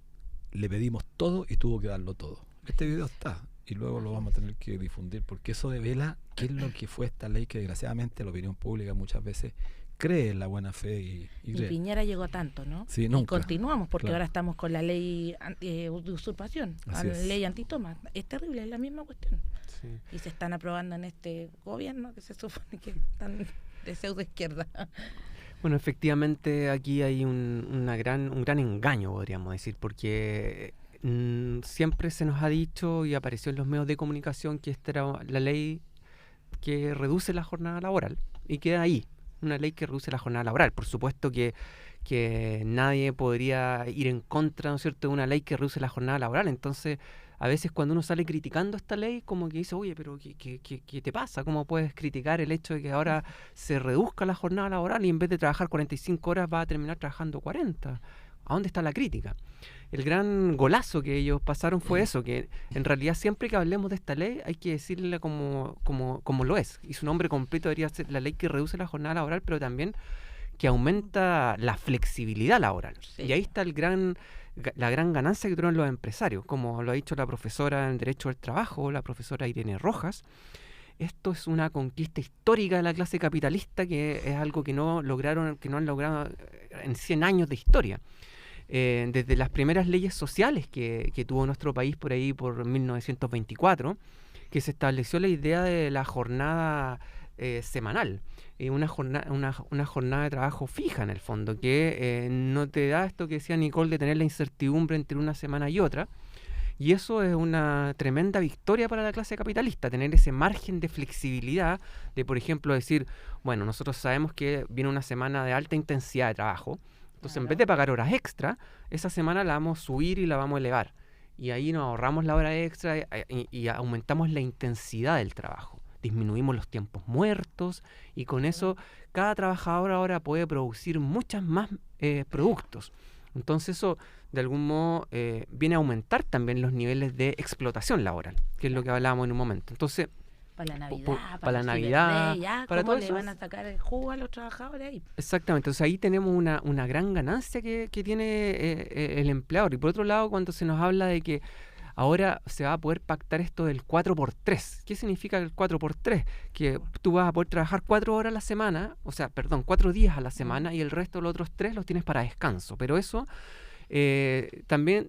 le pedimos todo y tuvo que darlo todo. Este video está y luego lo vamos a tener que difundir, porque eso devela qué es lo que fue esta ley que desgraciadamente la opinión pública muchas veces cree en la buena fe y Piñera llegó a tanto, ¿no? Sí, nunca. Y continuamos, porque ahora estamos con la ley de usurpación, la ley antitoma. Es terrible, es la misma cuestión. Sí. Y se están aprobando en este gobierno que se supone que están de pseudo izquierda. Bueno, efectivamente aquí hay un gran engaño, podríamos decir, porque siempre se nos ha dicho y apareció en los medios de comunicación que esta era la ley que reduce la jornada laboral y queda ahí. Una ley que reduce la jornada laboral. Por supuesto que nadie podría ir en contra, ¿no es cierto?, de una ley que reduce la jornada laboral. Entonces, a veces cuando uno sale criticando esta ley, como que dice, oye, pero ¿qué te pasa? ¿Cómo puedes criticar el hecho de que ahora se reduzca la jornada laboral y en vez de trabajar 45 horas va a terminar trabajando 40? ¿A dónde está la crítica? El gran golazo que ellos pasaron fue eso, que en realidad siempre que hablemos de esta ley hay que decirle como lo es. Y su nombre completo debería ser la ley que reduce la jornada laboral, pero también que aumenta la flexibilidad laboral. Sí. Y ahí está la gran ganancia que tuvieron los empresarios, como lo ha dicho la profesora en Derecho del Trabajo, la profesora Irene Rojas. Esto es una conquista histórica de la clase capitalista, que es algo que no han logrado en 100 años de historia. Desde las primeras leyes sociales que tuvo nuestro país por ahí por 1924, que se estableció la idea de la jornada semanal, una jornada de trabajo fija en el fondo, que no te da esto que decía Nicole de tener la incertidumbre entre una semana y otra. Y eso es una tremenda victoria para la clase capitalista, tener ese margen de flexibilidad de, por ejemplo, decir, bueno, nosotros sabemos que viene una semana de alta intensidad de trabajo, entonces en vez de pagar horas extra, esa semana la vamos a subir y la vamos a elevar. Y ahí nos ahorramos la hora extra y aumentamos la intensidad del trabajo. Disminuimos los tiempos muertos y con eso cada trabajador ahora puede producir muchas más productos. Entonces eso de algún modo viene a aumentar también los niveles de explotación laboral, que es lo que hablábamos en un momento. Entonces, para la Navidad, para la Navidad, para todo eso. ¿Cómo le van a sacar el jugo a los trabajadores ahí? Exactamente, entonces ahí tenemos una gran ganancia que tiene el empleador. Y por otro lado, cuando se nos habla de que ahora se va a poder pactar esto del 4x3. ¿Qué significa el 4x3? Que tú vas a poder trabajar 4 horas a la semana, 4 días a la semana, y el resto de los otros 3 los tienes para descanso. Pero eso también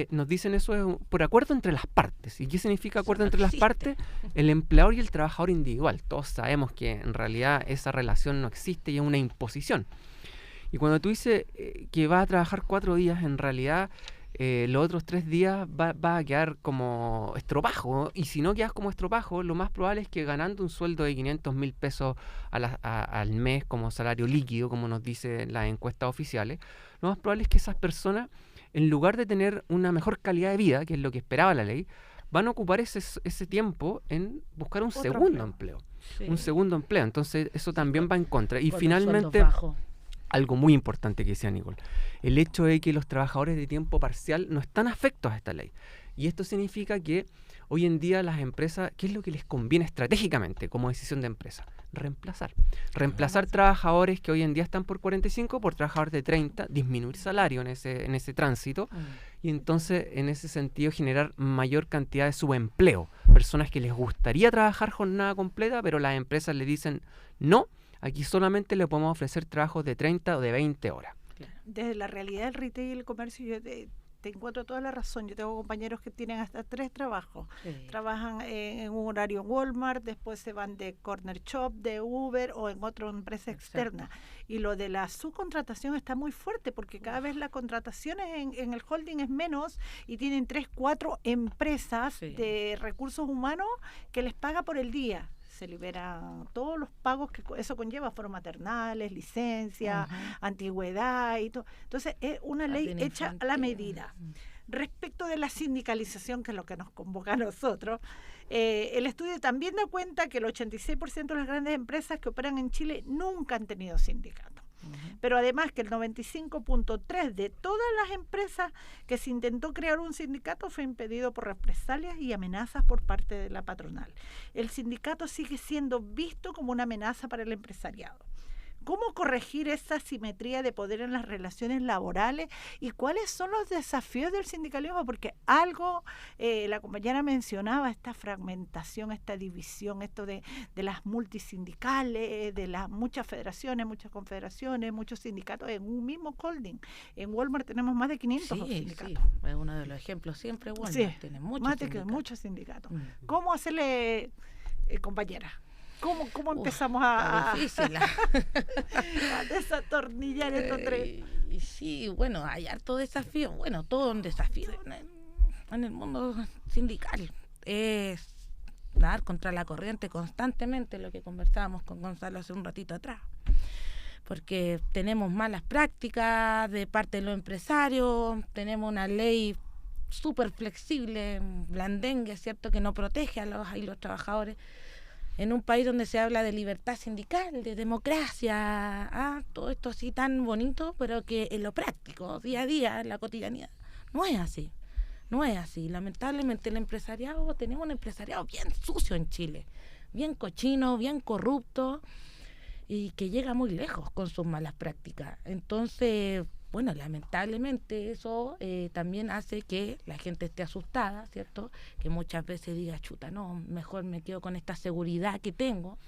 nos dicen eso es por acuerdo entre las partes. ¿Y qué significa acuerdo entre las partes? El empleador y el trabajador individual. Todos sabemos que en realidad esa relación no existe y es una imposición. Y cuando tú dices que vas a trabajar 4 días, en realidad los otros 3 días va a quedar como estropajo, y si no quedas como estropajo, lo más probable es que ganando un sueldo de 500.000 pesos al mes como salario líquido, como nos dicen las encuestas oficiales, lo más probable es que esas personas, en lugar de tener una mejor calidad de vida, que es lo que esperaba la ley, van a ocupar ese tiempo en buscar un segundo empleo. Sí. Un segundo empleo. Entonces eso también va en contra. Y finalmente, algo muy importante que decía Nicole, el hecho de que los trabajadores de tiempo parcial no están afectos a esta ley. Y esto significa que hoy en día las empresas, ¿qué es lo que les conviene estratégicamente como decisión de empresa? Reemplazar trabajadores que hoy en día están por 45 por trabajadores de 30, disminuir salario en ese tránsito, y entonces en ese sentido generar mayor cantidad de subempleo. Personas que les gustaría trabajar jornada completa, pero las empresas le dicen no, aquí solamente le podemos ofrecer trabajos de 30 o de 20 horas. Desde la realidad del retail y el comercio, yo te encuentro toda la razón. Yo tengo compañeros que tienen hasta 3 trabajos. Sí. Trabajan en un horario en Walmart, después se van de Corner Shop, de Uber o en otra empresa externa. Y lo de la subcontratación está muy fuerte porque cada vez las contrataciones en el holding es menos y tienen 3, 4 empresas de recursos humanos que les paga por el día. Se liberan todos los pagos que eso conlleva, fueron maternales, licencia, antigüedad y todo. Entonces es una ley hecha a la medida. Respecto de la sindicalización, que es lo que nos convoca a nosotros, el estudio también da cuenta que el 86% de las grandes empresas que operan en Chile nunca han tenido sindicato. Pero además que el 95.3% de todas las empresas que se intentó crear un sindicato fue impedido por represalias y amenazas por parte de la patronal. El sindicato sigue siendo visto como una amenaza para el empresariado. ¿Cómo corregir esa asimetría de poder en las relaciones laborales y cuáles son los desafíos del sindicalismo? Porque algo, la compañera mencionaba, esta fragmentación, esta división, esto de las multisindicales, de las muchas federaciones, muchas confederaciones, muchos sindicatos en un mismo holding. En Walmart tenemos más de 500 sindicatos. Sí, es uno de los ejemplos siempre. Walmart tiene muchos sindicatos. ¿Cómo hacerle, compañera? ¿Cómo empezamos a desatornillar estos 3? Sí, bueno, hay harto desafío. Bueno, todo un desafío en el mundo sindical. Es dar contra la corriente constantemente, lo que conversábamos con Gonzalo hace un ratito atrás. Porque tenemos malas prácticas de parte de los empresarios, tenemos una ley súper flexible, blandengue, ¿cierto?, que no protege a los trabajadores. en un país donde se habla de libertad sindical, de democracia, todo esto así tan bonito, pero que en lo práctico, día a día, en la cotidianidad, no es así. No es así. Lamentablemente tenemos un empresariado bien sucio en Chile, bien cochino, bien corrupto, y que llega muy lejos con sus malas prácticas. Entonces, bueno, lamentablemente eso también hace que la gente esté asustada, ¿cierto? Que muchas veces diga, chuta, no, mejor me quedo con esta seguridad que tengo,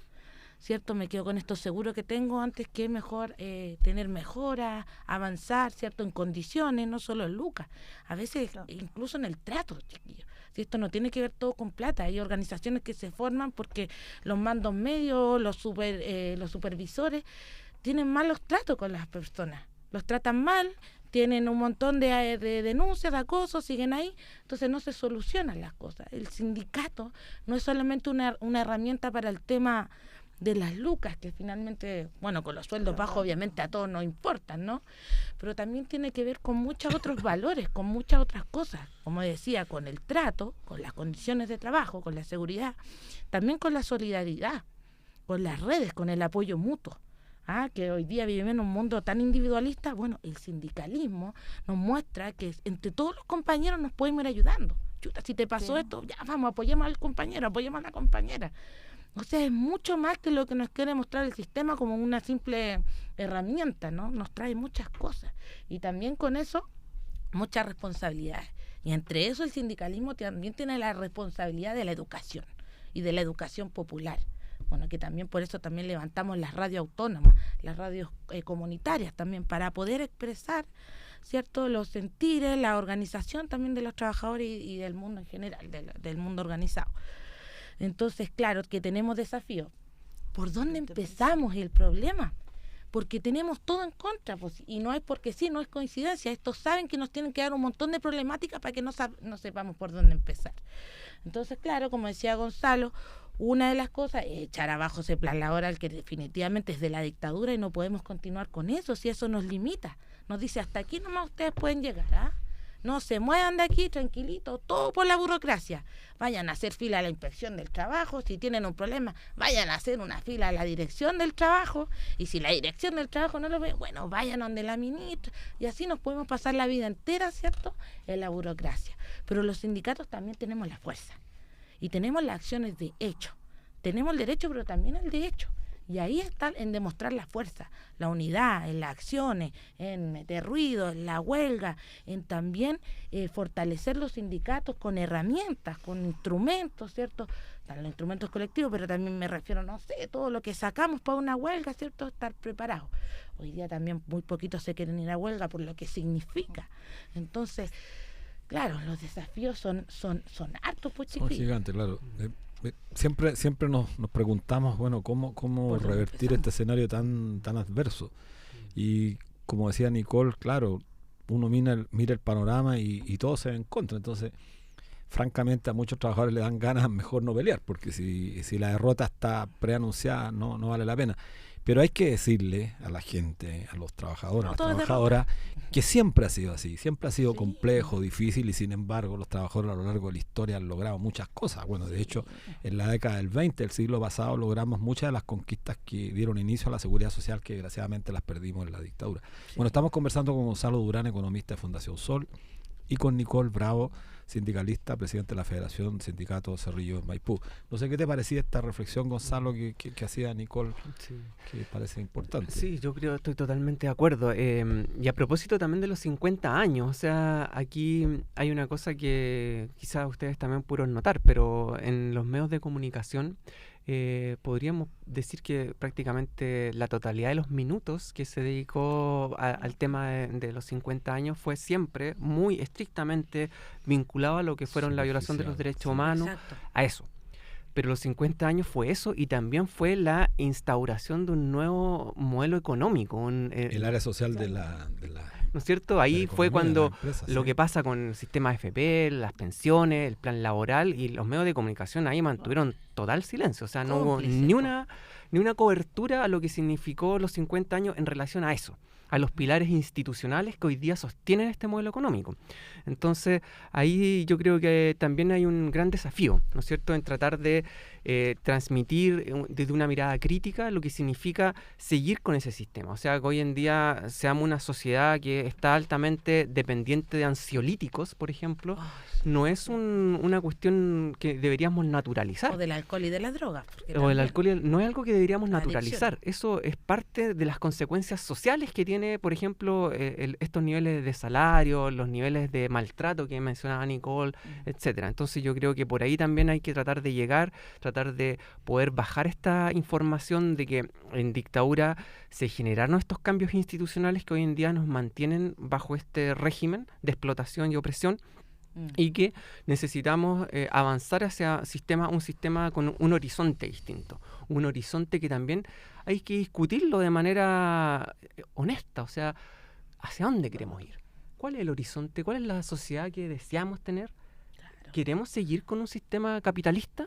¿cierto? Me quedo con esto seguro que tengo antes que mejor tener mejoras, avanzar, ¿cierto? En condiciones, no solo en lucas, a veces incluso en el trato, chiquillos. Si esto no tiene que ver todo con plata, hay organizaciones que se forman porque los mandos medios, los supervisores tienen malos tratos con las personas, los tratan mal, tienen un montón de denuncias, de acoso, siguen ahí, entonces no se solucionan las cosas. El sindicato no es solamente una herramienta para el tema de las lucas, que finalmente, bueno, con los sueldos bajos obviamente a todos nos importan, ¿no? Pero también tiene que ver con muchos otros valores, con muchas otras cosas, como decía, con el trato, con las condiciones de trabajo, con la seguridad, también con la solidaridad, con las redes, con el apoyo mutuo. Que hoy día vivimos en un mundo tan individualista. Bueno, el sindicalismo nos muestra que entre todos los compañeros nos podemos ir ayudando. Chuta, si te pasó esto, ya vamos, apoyemos al compañero, apoyemos a la compañera. O sea, es mucho más que lo que nos quiere mostrar el sistema como una simple herramienta, ¿no? Nos trae muchas cosas. Y también con eso, muchas responsabilidades. Y entre eso el sindicalismo también tiene la responsabilidad de la educación y de la educación popular. Bueno, que también por eso también levantamos las radios autónomas, las radios comunitarias también, para poder expresar, ¿cierto?, los sentires, la organización también de los trabajadores y del mundo en general, del mundo organizado. Entonces, claro que tenemos desafíos. ¿Por dónde empezamos el problema? Porque tenemos todo en contra, pues, y no es porque sí, no es coincidencia. Estos saben que nos tienen que dar un montón de problemáticas para que no sepamos por dónde empezar. Entonces, claro, como decía Gonzalo, una de las cosas es echar abajo ese plan laboral que definitivamente es de la dictadura y no podemos continuar con eso, si eso nos limita. Nos dice, hasta aquí nomás ustedes pueden llegar, No se muevan de aquí, tranquilito, todo por la burocracia. Vayan a hacer fila a la inspección del trabajo, si tienen un problema, vayan a hacer una fila a la dirección del trabajo, y si la dirección del trabajo no lo ve, bueno, vayan donde la ministra, y así nos podemos pasar la vida entera, ¿cierto?, en la burocracia. Pero los sindicatos también tenemos la fuerza, y tenemos las acciones de hecho. Tenemos el derecho, pero también el derecho. Y ahí está en demostrar la fuerza, la unidad, en las acciones, en meter ruido, en la huelga, en también fortalecer los sindicatos con herramientas, con instrumentos, ¿cierto? Los instrumentos colectivos, pero también me refiero, no sé, todo lo que sacamos para una huelga, ¿cierto? Estar preparados. Hoy día también muy poquitos se quieren ir a huelga por lo que significa. Entonces, claro, los desafíos son hartos, pues, son gigantes, claro. Siempre nos preguntamos, bueno, cómo revertir este escenario tan adverso. Y como decía Nicole, claro, uno mira el panorama y todo se ve en contra. Entonces, francamente, a muchos trabajadores le dan ganas mejor no pelear, porque si la derrota está preanunciada, no vale la pena. Pero hay que decirle a la gente, a los trabajadores, a las trabajadoras, que siempre ha sido así, siempre ha sido complejo, difícil, y sin embargo los trabajadores a lo largo de la historia han logrado muchas cosas. Bueno, de hecho, en la década del 20, el siglo pasado, logramos muchas de las conquistas que dieron inicio a la seguridad social, que desgraciadamente las perdimos en la dictadura. Bueno, estamos conversando con Gonzalo Durán, economista de Fundación Sol, y con Nicole Bravo, sindicalista, presidente de la Federación Sindicato Cerrillo Maipú. No sé qué te parecía esta reflexión, Gonzalo, que hacía Nicole, que parece importante. Sí, yo creo, estoy totalmente de acuerdo. Y a propósito también de los 50 años, o sea, aquí hay una cosa que quizás ustedes también pudieron notar, pero en los medios de comunicación podríamos decir que prácticamente la totalidad de los minutos que se dedicó al tema de los 50 años fue siempre muy estrictamente vinculado a lo que fueron la violación de los derechos humanos, a eso. Pero los 50 años fue eso, y también fue la instauración de un nuevo modelo económico. El área social de la ¿no es cierto? Ahí fue cuando lo que pasa con el sistema FP, las pensiones, el plan laboral, y los medios de comunicación ahí mantuvieron total silencio. O sea, no Cómplice, hubo ni una cobertura a lo que significó los 50 años en relación a eso, a los pilares institucionales que hoy día sostienen este modelo económico. Entonces, ahí yo creo que también hay un gran desafío, ¿no es cierto?, en tratar de transmitir desde una mirada crítica lo que significa seguir con ese sistema. O sea, que hoy en día seamos una sociedad que está altamente dependiente de ansiolíticos, por ejemplo, no es una cuestión que deberíamos naturalizar. O del alcohol y de las drogas. O el alcohol no es algo que deberíamos La naturalizar. adicción. Eso es parte de las consecuencias sociales que tiene, por ejemplo, estos niveles de salario, los niveles de maltrato que mencionaba Nicole, etcétera. Entonces yo creo que por ahí también hay que tratar de llegar, tratar de poder bajar esta información de que en dictadura se generaron estos cambios institucionales que hoy en día nos mantienen bajo este régimen de explotación y opresión, y que necesitamos avanzar hacia un sistema con un horizonte distinto, un horizonte que también hay que discutirlo de manera honesta, o sea, ¿hacia dónde queremos ir? ¿Cuál es el horizonte? ¿Cuál es la sociedad que deseamos tener? Claro. ¿Queremos seguir con un sistema capitalista?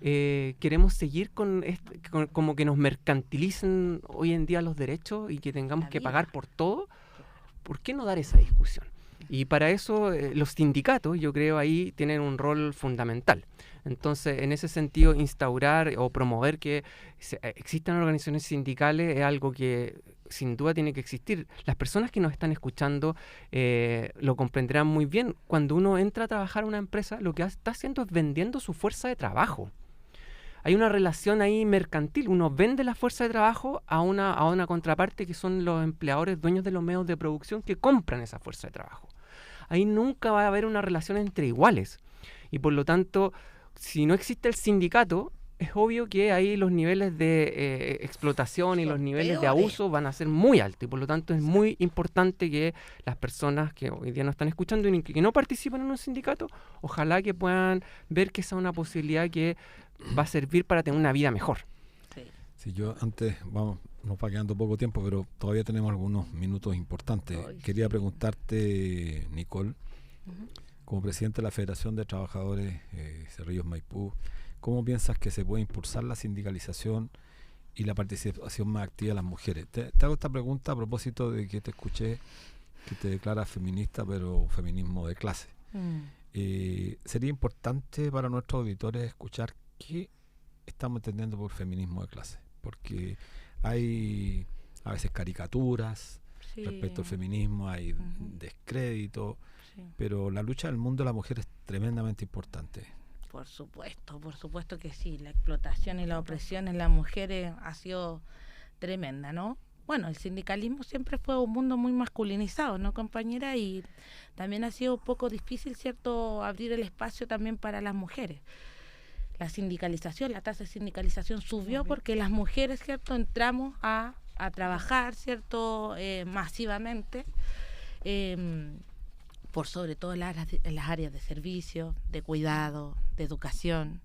¿Queremos seguir con como que nos mercantilicen hoy en día los derechos y que tengamos que pagar por todo? ¿Por qué no dar esa discusión? Y para eso los sindicatos, yo creo, ahí tienen un rol fundamental. Entonces, en ese sentido, instaurar o promover que existan organizaciones sindicales es algo que sin duda tiene que existir. Las personas que nos están escuchando lo comprenderán muy bien. Cuando uno entra a trabajar en una empresa, lo que está haciendo es vendiendo su fuerza de trabajo. Hay una relación ahí mercantil. Uno vende la fuerza de trabajo a una contraparte que son los empleadores, dueños de los medios de producción que compran esa fuerza de trabajo. Ahí nunca va a haber una relación entre iguales. Y por lo tanto, si no existe el sindicato, es obvio que ahí los niveles de explotación y los niveles de abuso van a ser muy altos. Y por lo tanto es muy importante que las personas que hoy día nos están escuchando y que no participan en un sindicato, ojalá que puedan ver que esa es una posibilidad que va a servir para tener una vida mejor. Sí, yo antes, nos va quedando poco tiempo, pero todavía tenemos algunos minutos importantes. Quería preguntarte, Nicole, como presidente de la Federación de Trabajadores Cerrillos Maipú, ¿cómo piensas que se puede impulsar la sindicalización y la participación más activa de las mujeres? Te hago esta pregunta a propósito de que te escuché que te declaras feminista, pero feminismo de clase. Sería importante para nuestros auditores escuchar qué estamos entendiendo por feminismo de clase, porque hay a veces caricaturas respecto al feminismo, hay descrédito, pero la lucha del mundo de la mujer es tremendamente importante. Por supuesto que sí. La explotación y la opresión en las mujeres ha sido tremenda, ¿no? Bueno, el sindicalismo siempre fue un mundo muy masculinizado, ¿no, compañera? Y también ha sido un poco difícil, ¿cierto?, abrir el espacio también para las mujeres. La sindicalización, la tasa de sindicalización subió porque las mujeres, ¿cierto?, entramos a trabajar, ¿cierto?, masivamente, por sobre todo en las áreas de servicio, de cuidado, de educación,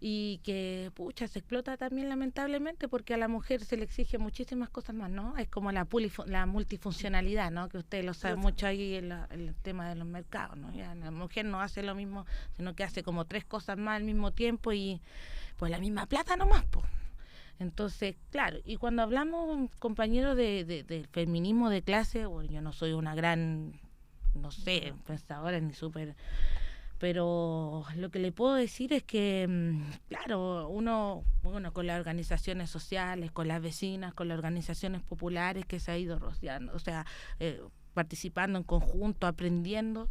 y que, se explota también lamentablemente porque a la mujer se le exige muchísimas cosas más, ¿no? Es como la multifuncionalidad, ¿no? Que usted lo sabe mucho ahí en el tema de los mercados, ¿no? Ya la mujer no hace lo mismo, sino que hace como 3 cosas más al mismo tiempo y pues la misma plata nomás, pues. Entonces, claro, y cuando hablamos, compañeros, del feminismo de clase, bueno, yo no soy una gran, no sé, pensadora ni súper... Pero lo que le puedo decir es que, claro, uno con las organizaciones sociales, con las vecinas, con las organizaciones populares que se ha ido rociando, o sea, participando en conjunto, aprendiendo,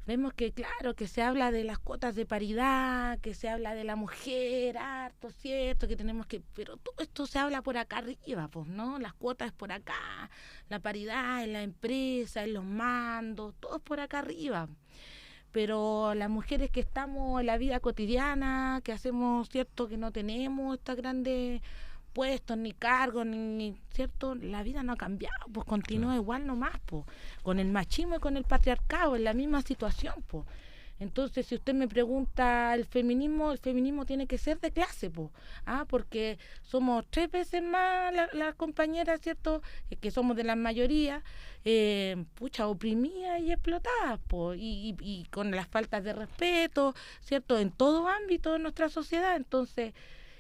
vemos que, claro, que se habla de las cuotas de paridad, que se habla de la mujer, harto, cierto, que tenemos que... Pero todo esto se habla por acá arriba, pues, ¿no? Las cuotas por acá, la paridad en la empresa, en los mandos, todo es por acá arriba. Pero las mujeres que estamos en la vida cotidiana, que hacemos, cierto, que no tenemos estos grandes puestos, ni cargos, ni cierto, la vida no ha cambiado, pues continúa igual nomás, pues, con el machismo y con el patriarcado, en la misma situación, pues. Entonces, si usted me pregunta el feminismo tiene que ser de clase, porque somos 3 veces más las compañeras, ¿cierto?, que somos de la mayoría, oprimidas y explotadas, y con las faltas de respeto, ¿cierto?, en todo ámbito de nuestra sociedad. Entonces,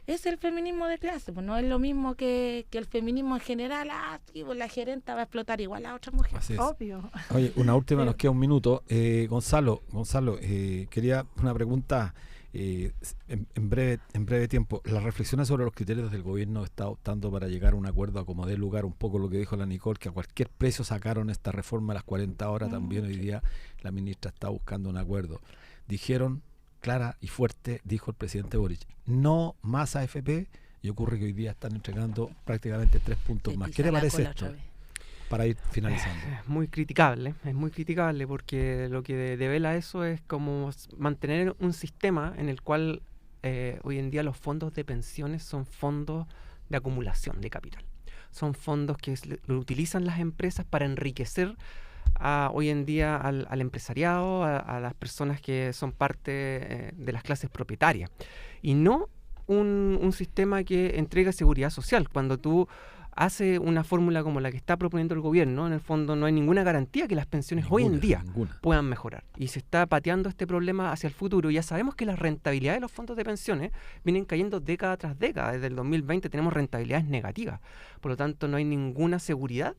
es el feminismo de clase, pues no es lo mismo que el feminismo en general. Sí, pues la gerenta va a explotar igual a otra mujer. Así es. Obvio. Oye, una última, nos queda un minuto. Gonzalo, quería una pregunta en breve tiempo. Las reflexiones sobre los criterios del gobierno está optando para llegar a un acuerdo a como dé lugar, un poco lo que dijo la Nicole, que a cualquier precio sacaron esta reforma a las 40 horas. También hoy día la ministra está buscando un acuerdo. Dijeron clara y fuerte, dijo el presidente Boric, no más AFP, y ocurre que hoy día están entregando prácticamente 3 puntos más. ¿Qué te parece esto? Para ir finalizando. Es muy criticable porque lo que devela eso es como mantener un sistema en el cual hoy en día los fondos de pensiones son fondos de acumulación de capital. Son fondos que lo utilizan las empresas para enriquecer hoy en día al empresariado, a las personas que son parte de las clases propietarias, y no un sistema que entrega seguridad social. Cuando tú haces una fórmula como la que está proponiendo el gobierno, en el fondo no hay ninguna garantía que las pensiones hoy en día puedan mejorar, y se está pateando este problema hacia el futuro. Ya sabemos que las rentabilidades de los fondos de pensiones vienen cayendo década tras década. Desde el 2020 tenemos rentabilidades negativas, por lo tanto no hay ninguna seguridad.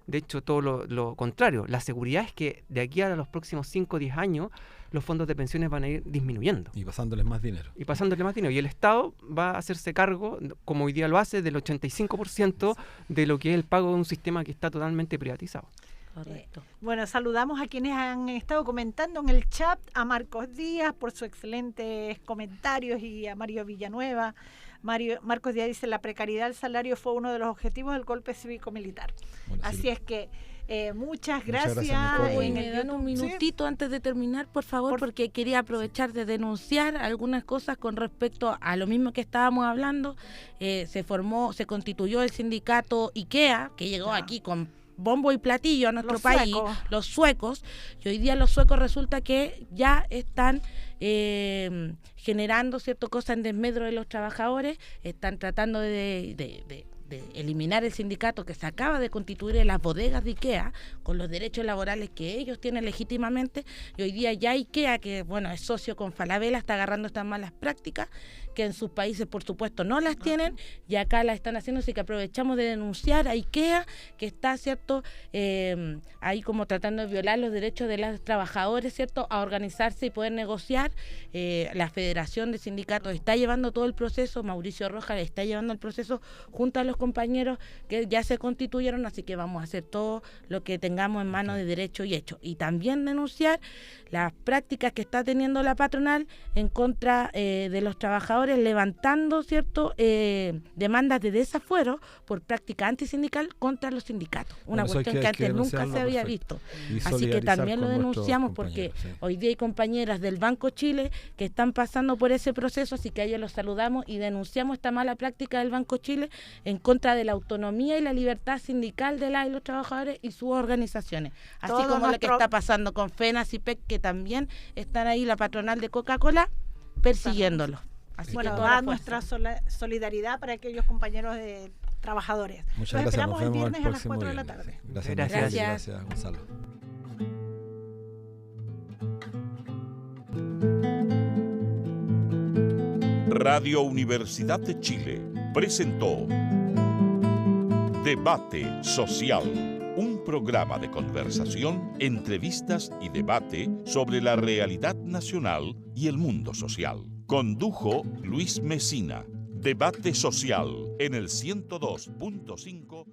De hecho, todo lo contrario. La seguridad es que de aquí a los próximos 5 o 10 años los fondos de pensiones van a ir disminuyendo. Y pasándoles más dinero. Y el Estado va a hacerse cargo, como hoy día lo hace, del 85% de lo que es el pago de un sistema que está totalmente privatizado. Correcto. Bueno, saludamos a quienes han estado comentando en el chat, a Marcos Díaz por sus excelentes comentarios y a Mario Villanueva. Marcos Díaz dice: la precariedad del salario fue uno de los objetivos del golpe cívico-militar. Bueno, así sí. es que muchas gracias. Hoy me dan un minutito antes de terminar, por favor, porque quería aprovechar de denunciar algunas cosas con respecto a lo mismo que estábamos hablando. Se constituyó el sindicato IKEA, que llegó aquí con bombo y platillo a nuestro país, los suecos, y hoy día los suecos resulta que ya están generando ciertas cosas en desmedro de los trabajadores, están tratando de eliminar el sindicato que se acaba de constituir en las bodegas de IKEA con los derechos laborales que ellos tienen legítimamente, y hoy día ya IKEA, que bueno es socio con Falabella, está agarrando estas malas prácticas que en sus países por supuesto no las tienen, y acá las están haciendo. Así que aprovechamos de denunciar a IKEA, que está cierto ahí como tratando de violar los derechos de los trabajadores, cierto, a organizarse y poder negociar. La Federación de Sindicatos está llevando todo el proceso, Mauricio Rojas está llevando el proceso junto a los compañeros que ya se constituyeron, así que vamos a hacer todo lo que tengamos en mano de derecho y hecho. Y también denunciar las prácticas que está teniendo la patronal en contra de los trabajadores, levantando cierto demandas de desafuero por práctica antisindical contra los sindicatos, una cuestión que antes nunca se había visto. Así que también lo denunciamos porque hoy día hay compañeras del Banco Chile que están pasando por ese proceso, así que a ellos los saludamos y denunciamos esta mala práctica del Banco Chile en contra de la autonomía y la libertad sindical de los trabajadores y sus organizaciones, así todo como lo que está pasando con FENAS y PEC, que también están ahí, la patronal de Coca-Cola persiguiéndolos. Así bueno, que da nuestra solidaridad para aquellos compañeros de trabajadores. Muchas gracias. Esperamos el viernes a las 4 de día. la tarde. Gracias, Gonzalo. Radio Universidad de Chile presentó Debate Social, un programa de conversación, entrevistas y debate sobre la realidad nacional y el mundo social. Condujo Luis Mesina. Debate Social en el 102.5